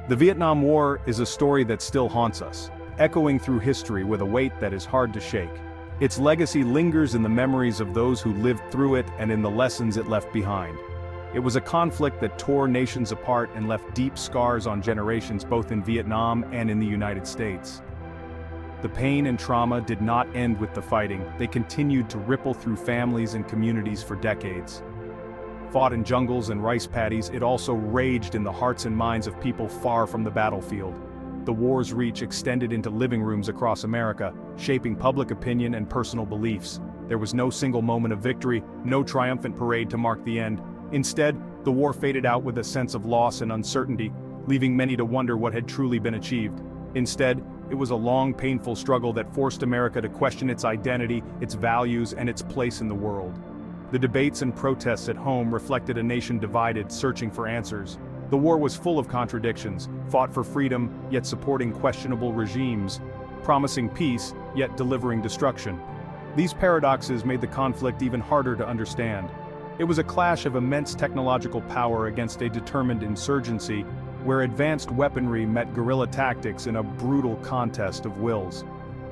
The Vietnam War is a story that still haunts us, echoing through history with a weight that is hard to shake. Its legacy lingers in the memories of those who lived through it and in the lessons it left behind. It was a conflict that tore nations apart and left deep scars on generations both in Vietnam and in the United States. The pain and trauma did not end with the fighting, they continued to ripple through families and communities for decades. Fought in jungles and rice paddies, it also raged in the hearts and minds of people far from the battlefield. The war's reach extended into living rooms across America, shaping public opinion and personal beliefs. There was no single moment of victory, no triumphant parade to mark the end. Instead, the war faded out with a sense of loss and uncertainty, leaving many to wonder what had truly been achieved. Instead, it was a long, painful struggle that forced America to question its identity, its values, and its place in the world. The debates and protests at home reflected a nation divided, searching for answers. The war was full of contradictions, fought for freedom, yet supporting questionable regimes, promising peace, yet delivering destruction. These paradoxes made the conflict even harder to understand. It was a clash of immense technological power against a determined insurgency, where advanced weaponry met guerrilla tactics in a brutal contest of wills.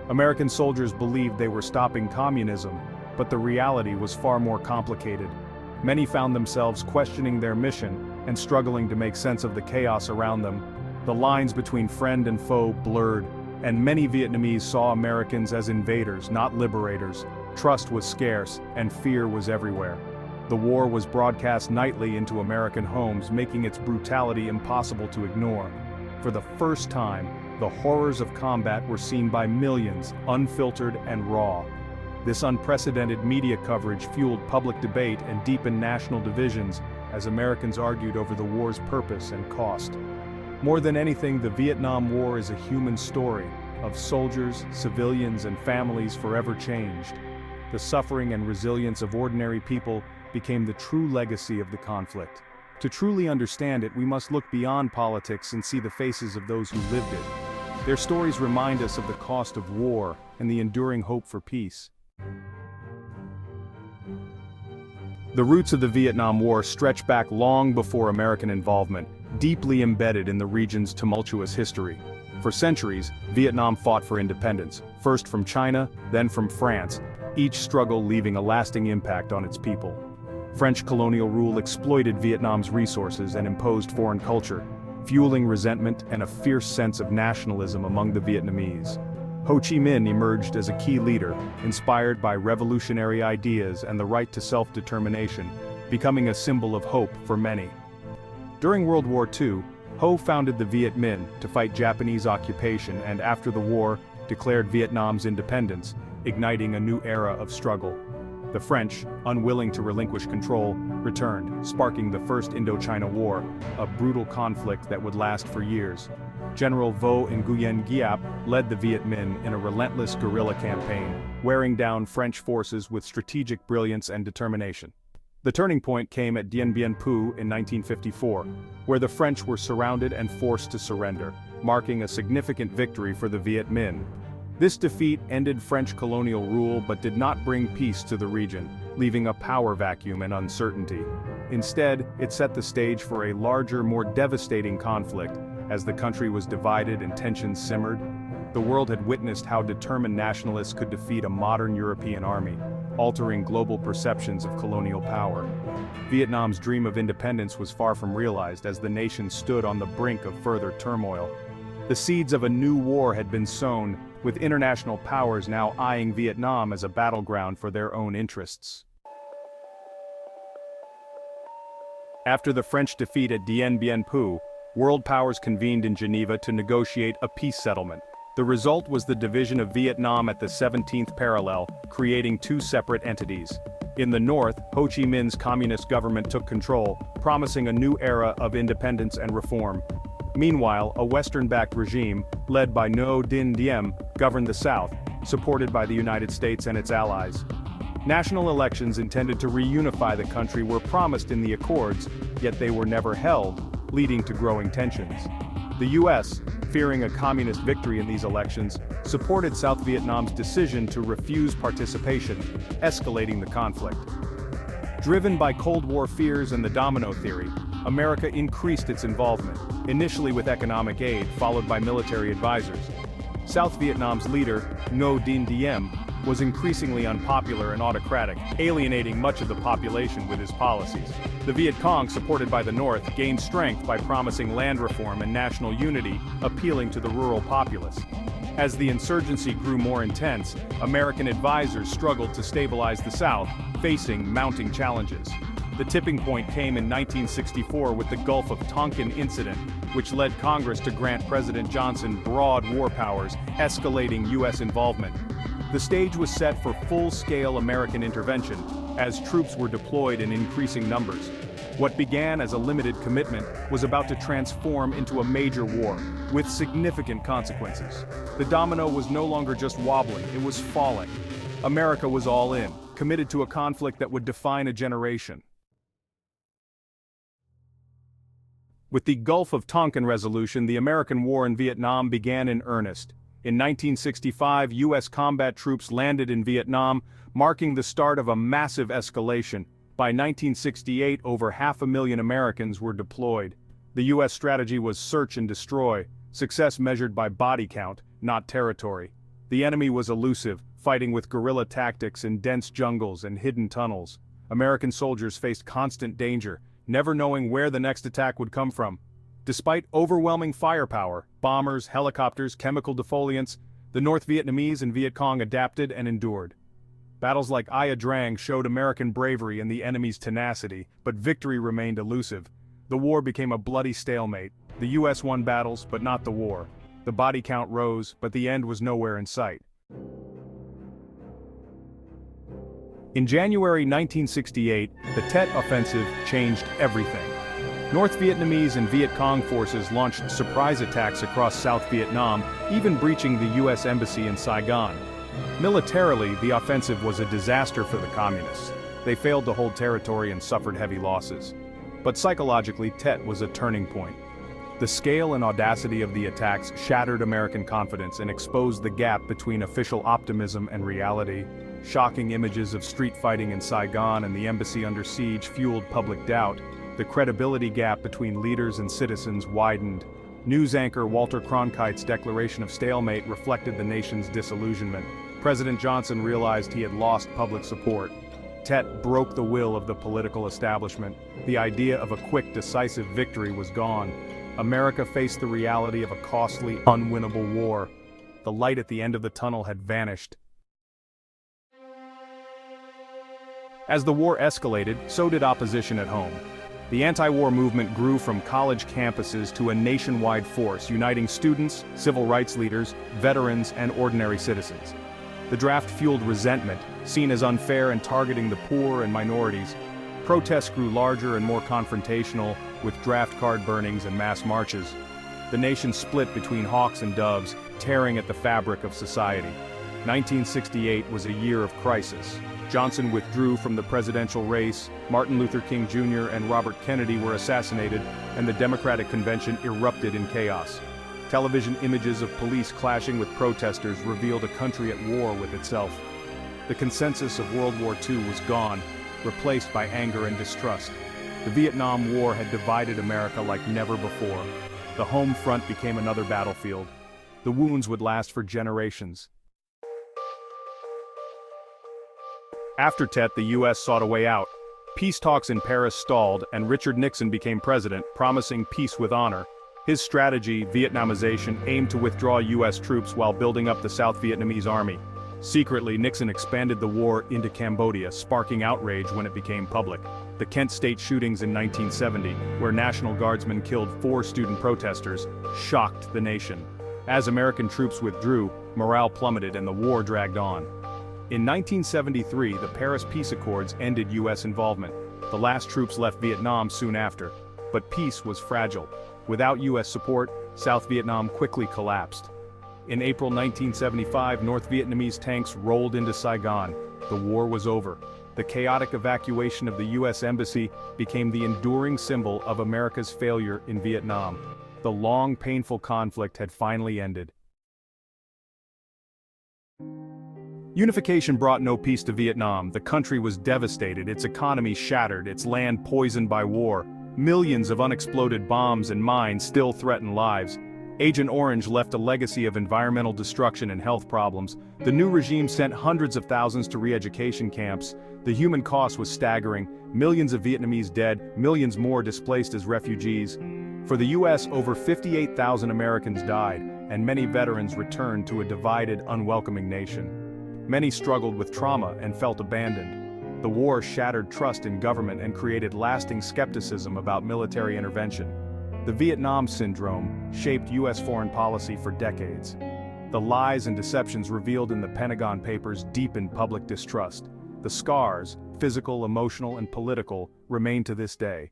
American soldiers believed they were stopping communism, but the reality was far more complicated. Many found themselves questioning their mission and struggling to make sense of the chaos around them. The lines between friend and foe blurred, and many Vietnamese saw Americans as invaders, not liberators. Trust was scarce, and fear was everywhere. The war was broadcast nightly into American homes, making its brutality impossible to ignore. For the first time, the horrors of combat were seen by millions, unfiltered and raw. This unprecedented media coverage fueled public debate and deepened national divisions as Americans argued over the war's purpose and cost. More than anything, the Vietnam War is a human story of soldiers, civilians, and families forever changed. The suffering and resilience of ordinary people became the true legacy of the conflict. To truly understand it, we must look beyond politics and see the faces of those who lived it. Their stories remind us of the cost of war and the enduring hope for peace. The roots of the Vietnam War stretch back long before American involvement, deeply embedded in the region's tumultuous history. For centuries, Vietnam fought for independence, first from China, then from France, each struggle leaving a lasting impact on its people. French colonial rule exploited Vietnam's resources and imposed foreign culture, fueling resentment and a fierce sense of nationalism among the Vietnamese. Ho Chi Minh emerged as a key leader, inspired by revolutionary ideas and the right to self-determination, becoming a symbol of hope for many. During World War II, Ho founded the Viet Minh to fight Japanese occupation and after the war, declared Vietnam's independence, igniting a new era of struggle. The French, unwilling to relinquish control, returned, sparking the First Indochina War, a brutal conflict that would last for years. General Vo Nguyen Giap led the Viet Minh in a relentless guerrilla campaign, wearing down French forces with strategic brilliance and determination. The turning point came at Dien Bien Phu in 1954, where the French were surrounded and forced to surrender, marking a significant victory for the Viet Minh. This defeat ended French colonial rule but did not bring peace to the region, leaving a power vacuum and uncertainty. Instead, it set the stage for a larger, more devastating conflict. As the country was divided and tensions simmered, the world had witnessed how determined nationalists could defeat a modern European army, altering global perceptions of colonial power. Vietnam's dream of independence was far from realized as the nation stood on the brink of further turmoil. The seeds of a new war had been sown, with international powers now eyeing Vietnam as a battleground for their own interests. After the French defeat at Dien Bien Phu, world powers convened in Geneva to negotiate a peace settlement. The result was the division of Vietnam at the 17th parallel, creating two separate entities. In the north, Ho Chi Minh's communist government took control, promising a new era of independence and reform. Meanwhile, a Western-backed regime, led by Ngo Dinh Diem, governed the south, supported by the United States and its allies. National elections intended to reunify the country were promised in the accords, yet they were never held, leading to growing tensions. The U.S., fearing a communist victory in these elections, supported South Vietnam's decision to refuse participation, escalating the conflict. Driven by Cold War fears and the domino theory, America increased its involvement, initially with economic aid followed by military advisors. South Vietnam's leader, Ngo Dinh Diem, was increasingly unpopular and autocratic, alienating much of the population with his policies. The Viet Cong, supported by the North, gained strength by promising land reform and national unity, appealing to the rural populace. As the insurgency grew more intense, American advisors struggled to stabilize the South, facing mounting challenges. The tipping point came in 1964 with the Gulf of Tonkin incident, which led Congress to grant President Johnson broad war powers, escalating U.S. involvement. The stage was set for full-scale American intervention, as troops were deployed in increasing numbers. What began as a limited commitment was about to transform into a major war, with significant consequences. The domino was no longer just wobbling, it was falling. America was all in, committed to a conflict that would define a generation. With the Gulf of Tonkin resolution, the American war in Vietnam began in earnest. In 1965, U.S. combat troops landed in Vietnam, marking the start of a massive escalation. By 1968, over 500,000 Americans were deployed. The U.S. strategy was search and destroy, success measured by body count, not territory. The enemy was elusive, fighting with guerrilla tactics in dense jungles and hidden tunnels. American soldiers faced constant danger, never knowing where the next attack would come from. Despite overwhelming firepower, bombers, helicopters, chemical defoliants, the North Vietnamese and Viet Cong adapted and endured. Battles like Ia Drang showed American bravery and the enemy's tenacity, but victory remained elusive. The war became a bloody stalemate. The U.S. won battles, but not the war. The body count rose, but the end was nowhere in sight. In January 1968, the Tet Offensive changed everything. North Vietnamese and Viet Cong forces launched surprise attacks across South Vietnam, even breaching the U.S. Embassy in Saigon. Militarily, the offensive was a disaster for the Communists. They failed to hold territory and suffered heavy losses. But psychologically, Tet was a turning point. The scale and audacity of the attacks shattered American confidence and exposed the gap between official optimism and reality. Shocking images of street fighting in Saigon and the embassy under siege fueled public doubt. The credibility gap between leaders and citizens widened. News anchor Walter Cronkite's declaration of stalemate reflected the nation's disillusionment. President Johnson realized he had lost public support. Tet broke the will of the political establishment. The idea of a quick, decisive victory was gone. America faced the reality of a costly, unwinnable war. The light at the end of the tunnel had vanished. As the war escalated, so did opposition at home. The anti-war movement grew from college campuses to a nationwide force, uniting students, civil rights leaders, veterans, and ordinary citizens. The draft fueled resentment, seen as unfair and targeting the poor and minorities. Protests grew larger and more confrontational, with draft card burnings and mass marches. The nation split between hawks and doves, tearing at the fabric of society. 1968 was a year of crisis. Johnson withdrew from the presidential race, Martin Luther King Jr. and Robert Kennedy were assassinated, and the Democratic Convention erupted in chaos. Television images of police clashing with protesters revealed a country at war with itself. The consensus of World War II was gone, replaced by anger and distrust. The Vietnam War had divided America like never before. The home front became another battlefield. The wounds would last for generations. After Tet, the U.S. sought a way out. Peace talks in Paris stalled, and Richard Nixon became president, promising peace with honor. His strategy, Vietnamization, aimed to withdraw U.S. troops while building up the South Vietnamese army. Secretly, Nixon expanded the war into Cambodia, sparking outrage when it became public. The Kent State shootings in 1970, where National Guardsmen killed 4 student protesters, shocked the nation. As American troops withdrew, morale plummeted and the war dragged on. In 1973, the Paris Peace Accords ended U.S. involvement. The last troops left Vietnam soon after. But peace was fragile. Without U.S. support, South Vietnam quickly collapsed. In April 1975, North Vietnamese tanks rolled into Saigon. The war was over. The chaotic evacuation of the U.S. Embassy became the enduring symbol of America's failure in Vietnam. The long, painful conflict had finally ended. Unification brought no peace to Vietnam. The country was devastated, its economy shattered, its land poisoned by war. Millions of unexploded bombs and mines still threaten lives. Agent Orange left a legacy of environmental destruction and health problems. The new regime sent hundreds of thousands to re-education camps. The human cost was staggering: millions of Vietnamese dead, millions more displaced as refugees. For the US, over 58,000 Americans died, and many veterans returned to a divided, unwelcoming nation. Many struggled with trauma and felt abandoned. The war shattered trust in government and created lasting skepticism about military intervention. The Vietnam Syndrome shaped US foreign policy for decades. The lies and deceptions revealed in the Pentagon Papers deepened public distrust. The scars, physical, emotional, and political, remain to this day.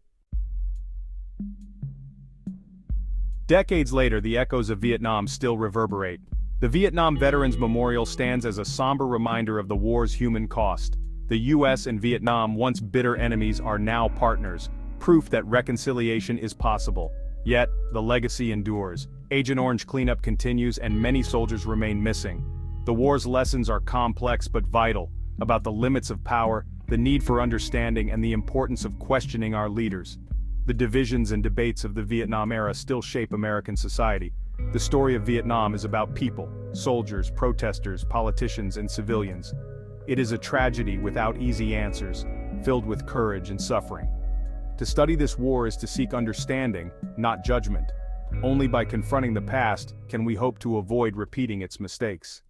Decades later, the echoes of Vietnam still reverberate. The Vietnam Veterans Memorial stands as a somber reminder of the war's human cost. The US and Vietnam, once bitter enemies, are now partners, proof that reconciliation is possible. Yet, the legacy endures. Agent Orange cleanup continues and many soldiers remain missing. The war's lessons are complex but vital, about the limits of power, the need for understanding, and the importance of questioning our leaders. The divisions and debates of the Vietnam era still shape American society. The story of Vietnam is about people, soldiers, protesters, politicians, and civilians. It is a tragedy without easy answers, filled with courage and suffering. To study this war is to seek understanding, not judgment. Only by confronting the past can we hope to avoid repeating its mistakes.